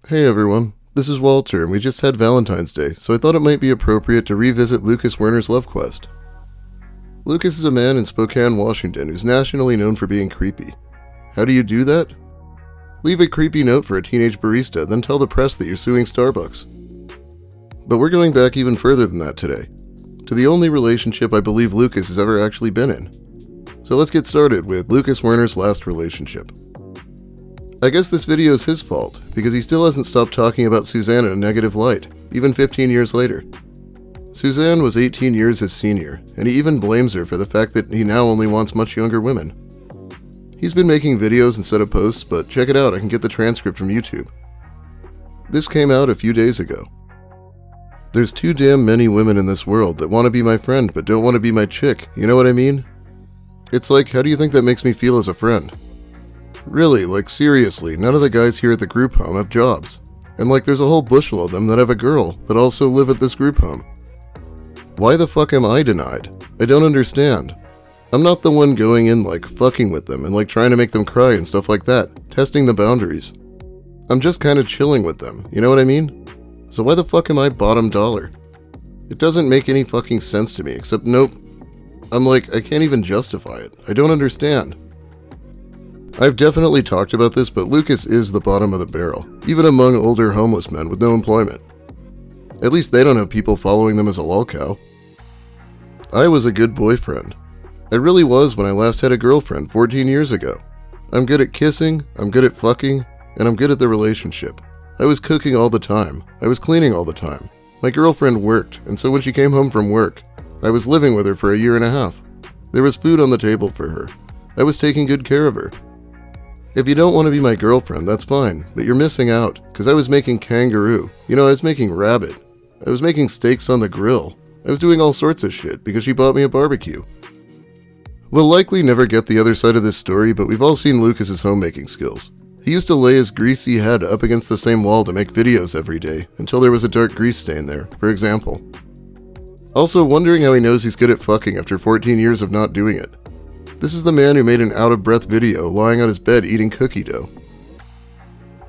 Hey everyone, this is Walter and we just had Valentine's Day, so I thought it might be appropriate to revisit Lucas Werner's love quest. Lucas is a man in Spokane, Washington who's nationally known for being creepy. How do you do that? Leave a creepy note for a teenage barista, then tell the press that you're suing Starbucks. But we're going back even further than that today, to the only relationship I believe Lucas has ever actually been in. So let's get started with Lucas Werner's last relationship. I guess this video is his fault, because he still hasn't stopped talking about Suzanne in a negative light, even 15 years later. Suzanne was 18 years his senior, and he even blames her for the fact that he now only wants much younger women. He's been making videos instead of posts, but check it out, I can get the transcript from YouTube. This came out a few days ago. There's too damn many women in this world that want to be my friend but don't want to be my chick, you know what I mean? It's like, how do you think that makes me feel as a friend? Really, like seriously, none of the guys here at the group home have jobs. And like there's a whole bushel of them that have a girl that also live at this group home. Why the fuck am I denied? I don't understand. I'm not the one going in like fucking with them and like trying to make them cry and stuff like that, testing the boundaries. I'm just kind of chilling with them, you know what I mean? So why the fuck am I bottom dollar? It doesn't make any fucking sense to me, except nope. I'm like, I can't even justify it. I don't understand. I've definitely talked about this, but Lucas is the bottom of the barrel, even among older homeless men with no employment. At least they don't have people following them as a lolcow. I was a good boyfriend. I really was when I last had a girlfriend 14 years ago. I'm good at kissing, I'm good at fucking, and I'm good at the relationship. I was cooking all the time. I was cleaning all the time. My girlfriend worked, and so when she came home from work, I was living with her for a year and a half. There was food on the table for her. I was taking good care of her. If you don't want to be my girlfriend, that's fine, but you're missing out, because I was making kangaroo. You know, I was making rabbit. I was making steaks on the grill. I was doing all sorts of shit because she bought me a barbecue. We'll likely never get the other side of this story, but we've all seen Lucas's homemaking skills. He used to lay his greasy head up against the same wall to make videos every day, until there was a dark grease stain there, for example. Also wondering how he knows he's good at fucking after 14 years of not doing it. This is the man who made an out-of-breath video lying on his bed eating cookie dough.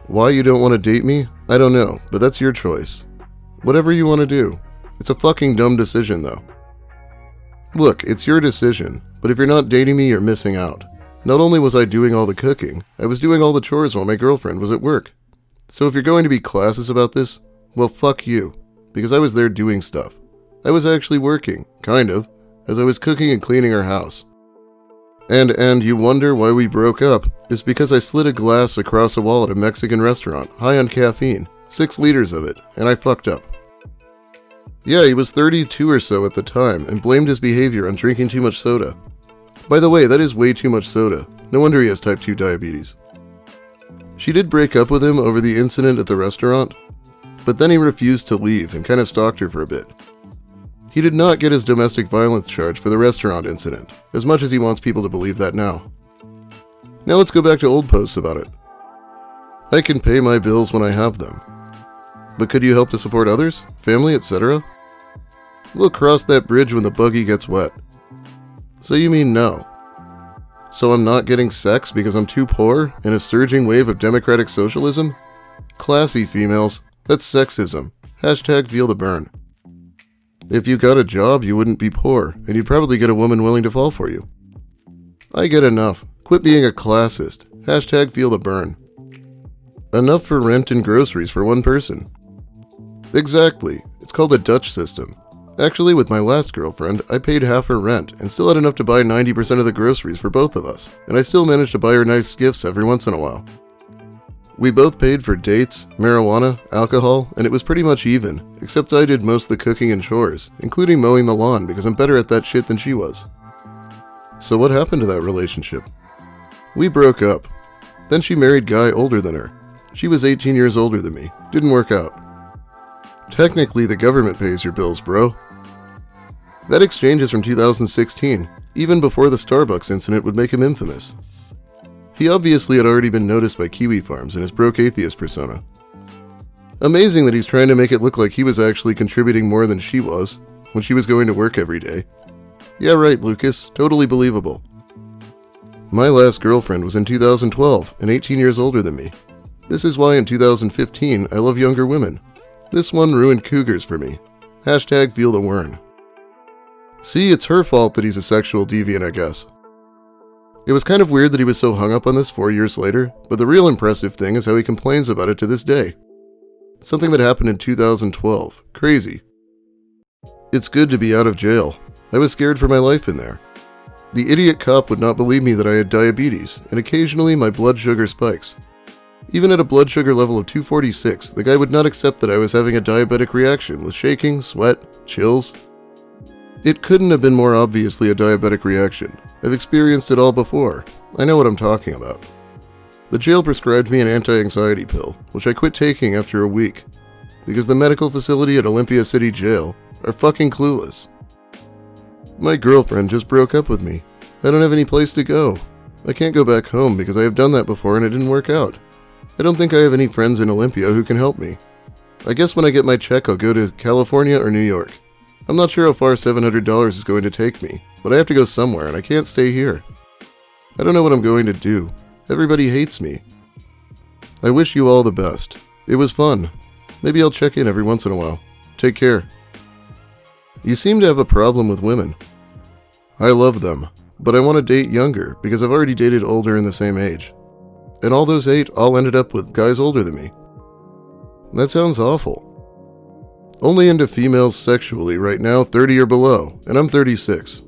Why you don't want to date me? I don't know, but that's your choice. Whatever you want to do. It's a fucking dumb decision, though. Look, it's your decision, but if you're not dating me, you're missing out. Not only was I doing all the cooking, I was doing all the chores while my girlfriend was at work. So if you're going to be classist about this, well, fuck you, because I was there doing stuff. I was actually working, kind of, as I was cooking and cleaning our house. And you wonder why we broke up, is because I slid a glass across a wall at a Mexican restaurant, high on caffeine, 6 liters of it, and I fucked up. Yeah, he was 32 or so at the time, and blamed his behavior on drinking too much soda. By the way, that is way too much soda. No wonder he has type 2 diabetes. She did break up with him over the incident at the restaurant, but then he refused to leave and kind of stalked her for a bit. He did not get his domestic violence charge for the restaurant incident, as much as he wants people to believe that now. Now let's go back to old posts about it. I can pay my bills when I have them. But could you help to support others, family, etc.? We'll cross that bridge when the buggy gets wet. So you mean no. So I'm not getting sex because I'm too poor in a surging wave of democratic socialism? Classy females, that's sexism. Hashtag feel the burn. If you got a job, you wouldn't be poor, and you'd probably get a woman willing to fall for you. I get enough. Quit being a classist. Hashtag feel the burn. Enough for rent and groceries for one person. Exactly. It's called a Dutch system. Actually, with my last girlfriend, I paid half her rent and still had enough to buy 90% of the groceries for both of us, and I still managed to buy her nice gifts every once in a while. We both paid for dates, marijuana, alcohol, and it was pretty much even, except I did most of the cooking and chores, including mowing the lawn because I'm better at that shit than she was. So what happened to that relationship? We broke up. Then she married guy older than her. She was 18 years older than me. Didn't work out. Technically, the government pays your bills, bro. That exchange is from 2016, even before the Starbucks incident would make him infamous. He obviously had already been noticed by Kiwi Farms in his broke atheist persona. Amazing that he's trying to make it look like he was actually contributing more than she was, when she was going to work every day. Yeah right, Lucas, totally believable. My last girlfriend was in 2012, and 18 years older than me. This is why in 2015 I love younger women. This one ruined cougars for me. Hashtag feel the Wern. See, it's her fault that he's a sexual deviant, I guess. It was kind of weird that he was so hung up on this 4 years later, but the real impressive thing is how he complains about it to this day. Something that happened in 2012. Crazy. It's good to be out of jail. I was scared for my life in there. The idiot cop would not believe me that I had diabetes, and occasionally my blood sugar spikes. Even at a blood sugar level of 246, the guy would not accept that I was having a diabetic reaction with shaking, sweat, chills. It couldn't have been more obviously a diabetic reaction. I've experienced it all before. I know what I'm talking about. The jail prescribed me an anti-anxiety pill, which I quit taking after a week, because the medical facility at Olympia City Jail are fucking clueless. My girlfriend just broke up with me. I don't have any place to go. I can't go back home because I have done that before and it didn't work out. I don't think I have any friends in Olympia who can help me. I guess when I get my check I'll go to California or New York. I'm not sure how far $700 is going to take me, but I have to go somewhere and I can't stay here. I don't know what I'm going to do. Everybody hates me. I wish you all the best. It was fun. Maybe I'll check in every once in a while. Take care. You seem to have a problem with women. I love them, but I want to date younger because I've already dated older in the same age. And all those 8 all ended up with guys older than me. That sounds awful. Only into females sexually right now, 30 or below, and I'm 36.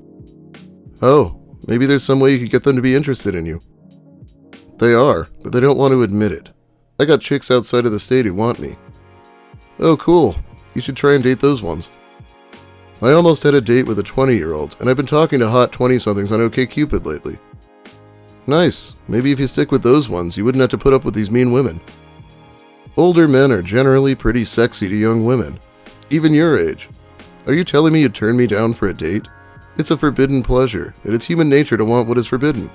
Oh, maybe there's some way you could get them to be interested in you. They are, but they don't want to admit it. I got chicks outside of the state who want me. Oh, cool. You should try and date those ones. I almost had a date with a 20-year-old, and I've been talking to hot 20-somethings on OkCupid lately. Nice. Maybe if you stick with those ones, you wouldn't have to put up with these mean women. Older men are generally pretty sexy to young women. Even your age. Are you telling me you'd turn me down for a date? It's a forbidden pleasure, and it's human nature to want what is forbidden.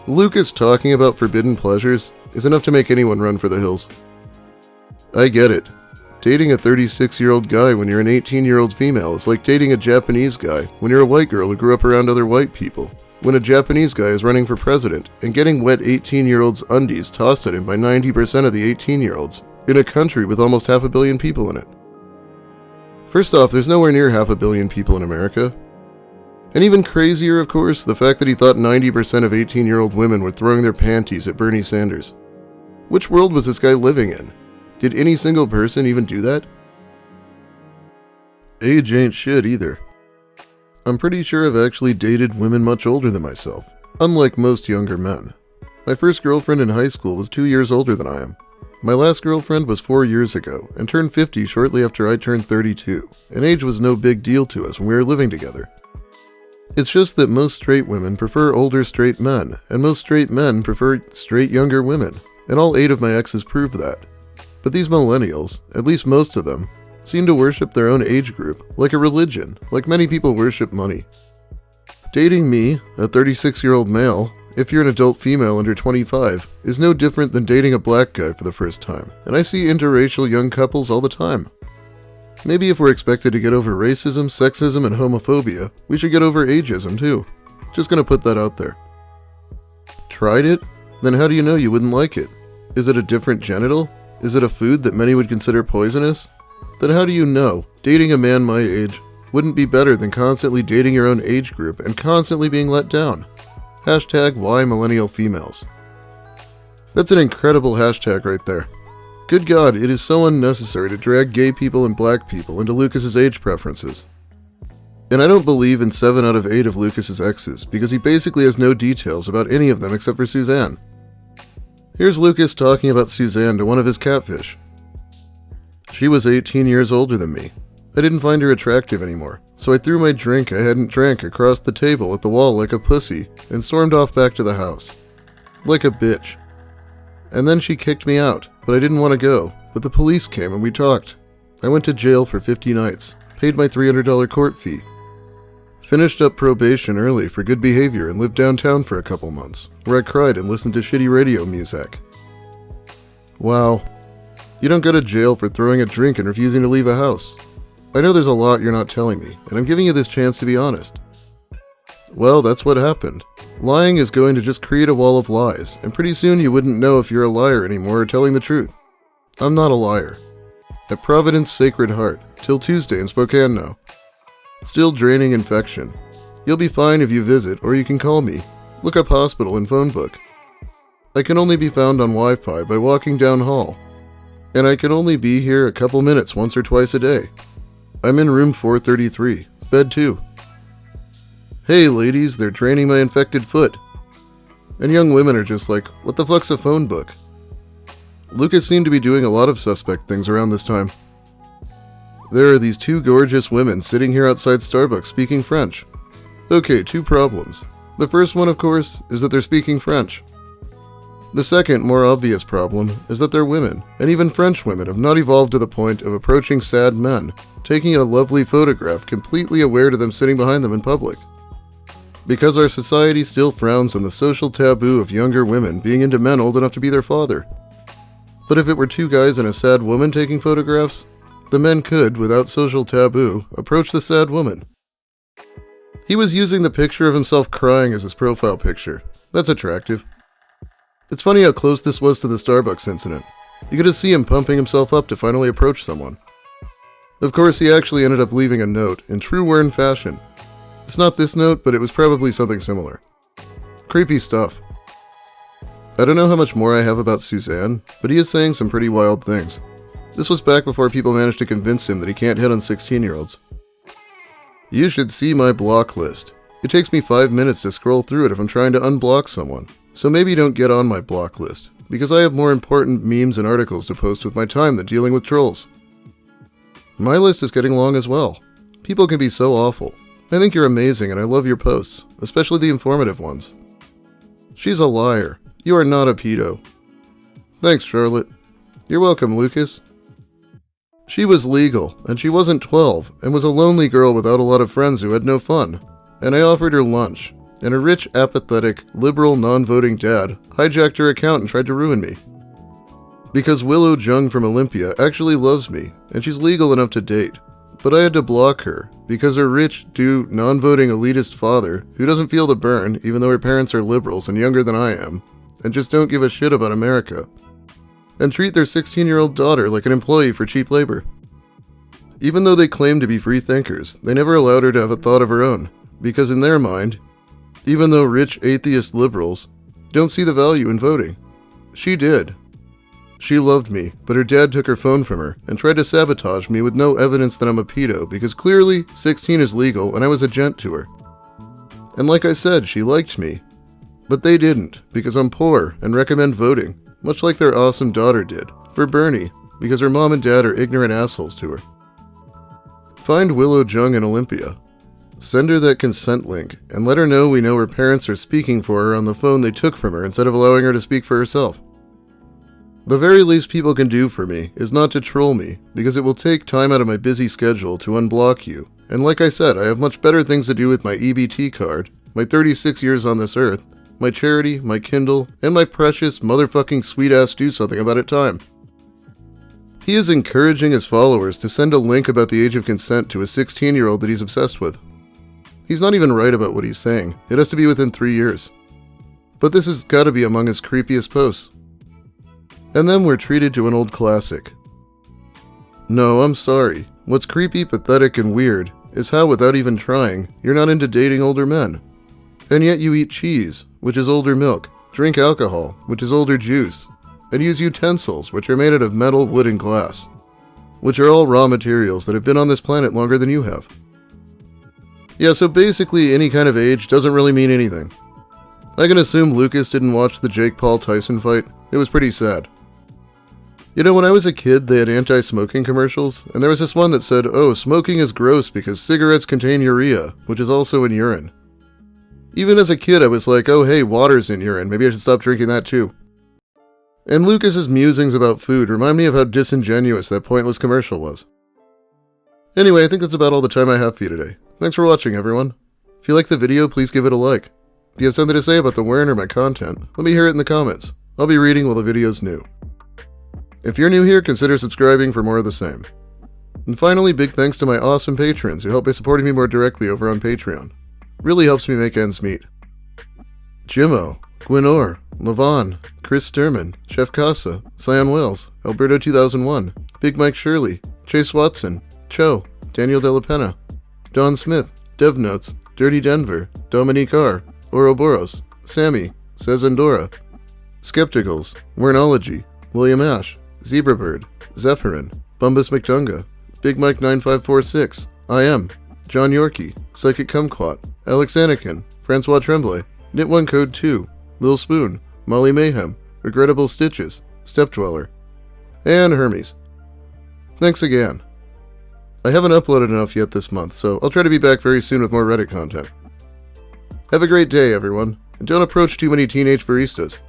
Lucas talking about forbidden pleasures is enough to make anyone run for the hills. I get it. Dating a 36-year-old guy when you're an 18-year-old female is like dating a Japanese guy when you're a white girl who grew up around other white people. When a Japanese guy is running for president and getting wet 18-year-olds' undies tossed at him by 90% of the 18-year-olds in a country with almost 500 million people in it. First off, there's nowhere near 500 million people in America. And even crazier, of course, the fact that he thought 90% of 18-year-old women were throwing their panties at Bernie Sanders. Which world was this guy living in? Did any single person even do that? Age ain't shit either. I'm pretty sure I've actually dated women much older than myself, unlike most younger men. My first girlfriend in high school was 2 years older than I am. My last girlfriend was 4 years ago and turned 50 shortly after I turned 32, and age was no big deal to us when we were living together. It's just that most straight women prefer older straight men, and most straight men prefer straight younger women, and all 8 of my exes prove that. But these millennials, at least most of them, seem to worship their own age group, like a religion, like many people worship money. Dating me, a 36-year-old male, if you're an adult female under 25, is no different than dating a black guy for the first time, and I see interracial young couples all the time. Maybe if we're expected to get over racism, sexism, and homophobia, we should get over ageism too. Just gonna put that out there. Tried it? Then how do you know you wouldn't like it? Is it a different genital? Is it a food that many would consider poisonous? Then how do you know dating a man my age wouldn't be better than constantly dating your own age group and constantly being let down? Hashtag why millennial females. That's an incredible hashtag right there. Good God, it is so unnecessary to drag gay people and black people into Lucas's age preferences. And I don't believe in 7 out of 8 of Lucas's exes because he basically has no details about any of them except for Suzanne. Here's Lucas talking about Suzanne to one of his catfish. She was 18 years older than me. I didn't find her attractive anymore, so I threw my drink I hadn't drank across the table at the wall like a pussy and stormed off back to the house. Like a bitch. And then she kicked me out, but I didn't want to go, but the police came and we talked. I went to jail for 50 nights, paid my $300 court fee. Finished up probation early for good behavior and lived downtown for a couple months, where I cried and listened to shitty radio music. Wow. You don't go to jail for throwing a drink and refusing to leave a house. I know there's a lot you're not telling me, and I'm giving you this chance to be honest. Well, that's what happened. Lying is going to just create a wall of lies, and pretty soon you wouldn't know if you're a liar anymore or telling the truth. I'm not a liar. At Providence Sacred Heart, till Tuesday in Spokane now. Still draining infection. You'll be fine if you visit, or you can call me. Look up hospital in phone book. I can only be found on Wi-Fi by walking down hall. And I can only be here a couple minutes once or twice a day. I'm in room 433, bed 2. Hey ladies, they're draining my infected foot. And young women are just like, what the fuck's a phone book? Lucas seemed to be doing a lot of suspect things around this time. There are these 2 gorgeous women sitting here outside Starbucks speaking French. Okay, 2 problems. The first one, of course, is that they're speaking French. The second, more obvious problem is that they're women, and even French women have not evolved to the point of approaching sad men, taking a lovely photograph completely aware to them sitting behind them in public. Because our society still frowns on the social taboo of younger women being into men old enough to be their father. But if it were 2 guys and a sad woman taking photographs, the men could, without social taboo, approach the sad woman. He was using the picture of himself crying as his profile picture. That's attractive. It's funny how close this was to the Starbucks incident. You could just see him pumping himself up to finally approach someone. Of course, he actually ended up leaving a note in true Werner fashion. It's not this note, but it was probably something similar. Creepy stuff. I don't know how much more I have about Suzanne, but he is saying some pretty wild things. This was back before people managed to convince him that he can't hit on 16-year-olds. You should see my block list. It takes me 5 minutes to scroll through it if I'm trying to unblock someone. So maybe don't get on my block list, because I have more important memes and articles to post with my time than dealing with trolls. My list is getting long as well. People can be so awful. I think you're amazing and I love your posts, especially the informative ones. She's a liar. You are not a pedo. Thanks, Charlotte. You're welcome, Lucas. She was legal, and she wasn't 12, and was a lonely girl without a lot of friends who had no fun. And I offered her lunch, and her rich, apathetic, liberal, non-voting dad hijacked her account and tried to ruin me. Because Willow Jung from Olympia actually loves me, and she's legal enough to date. But I had to block her, because her rich, non-voting elitist father, who doesn't feel the burn even though her parents are liberals and younger than I am, and just don't give a shit about America, and treat their 16-year-old daughter like an employee for cheap labor. Even though they claim to be free thinkers, they never allowed her to have a thought of her own, because in their mind, even though rich atheist liberals don't see the value in voting, she did. She loved me, but her dad took her phone from her and tried to sabotage me with no evidence that I'm a pedo, because clearly 16 is legal and I was a gent to her. And like I said, she liked me. But they didn't, because I'm poor and recommend voting, much like their awesome daughter did, for Bernie, because her mom and dad are ignorant assholes to her. Find Willow Jung in Olympia. Send her that consent link, and let her know we know her parents are speaking for her on the phone they took from her instead of allowing her to speak for herself. The very least people can do for me is not to troll me, because it will take time out of my busy schedule to unblock you, and like I said, I have much better things to do with my EBT card, my 36 years on this earth, my charity, my Kindle, and my precious motherfucking sweet-ass do something about it time. He is encouraging his followers to send a link about the age of consent to a 16-year-old that he's obsessed with. He's not even right about what he's saying. It has to be within 3 years. But this has got to be among his creepiest posts. And then we're treated to an old classic. No, I'm sorry. What's creepy, pathetic, and weird is how, without even trying, you're not into dating older men. And yet you eat cheese, which is older milk, drink alcohol, which is older juice, and use utensils, which are made out of metal, wood, and glass, which are all raw materials that have been on this planet longer than you have. Yeah, so basically any kind of age doesn't really mean anything. I can assume Lucas didn't watch the Jake Paul Tyson fight. It was pretty sad. You know, when I was a kid, they had anti-smoking commercials, and there was this one that said, oh, smoking is gross because cigarettes contain urea, which is also in urine. Even as a kid, I was like, oh hey, water's in urine, maybe I should stop drinking that too. And Lucas's musings about food remind me of how disingenuous that pointless commercial was. Anyway, I think that's about all the time I have for you today. Thanks for watching, everyone. If you liked the video, please give it a like. If you have something to say about the Werner or my content, let me hear it in the comments. I'll be reading while the video's new. If you're new here, consider subscribing for more of the same. And finally, big thanks to my awesome patrons who help by supporting me more directly over on Patreon. Really helps me make ends meet. Jimmo, Gwenor, Levon, Chris Sturman, Chef Casa, Sion Wells, Alberto 2001, Big Mike Shirley, Chase Watson, Cho, Daniel Della Pena, Don Smith, Dev Notes, Dirty Denver, Dominique R., Ouroboros, Sammy, Says Andorra, Skepticals, Wernology, William Ash, Zebrabird, Zephyrin, Bumbus McDunga, Big Mike 9546, I Am, John Yorkie, Psychic Kumquat, Alex Anakin, Francois Tremblay, Knit1 Code 2, Lil Spoon, Molly Mayhem, Regrettable Stitches, Stepdweller, and Hermes. Thanks again. I haven't uploaded enough yet this month, so I'll try to be back very soon with more Reddit content. Have a great day, everyone, and don't approach too many teenage baristas.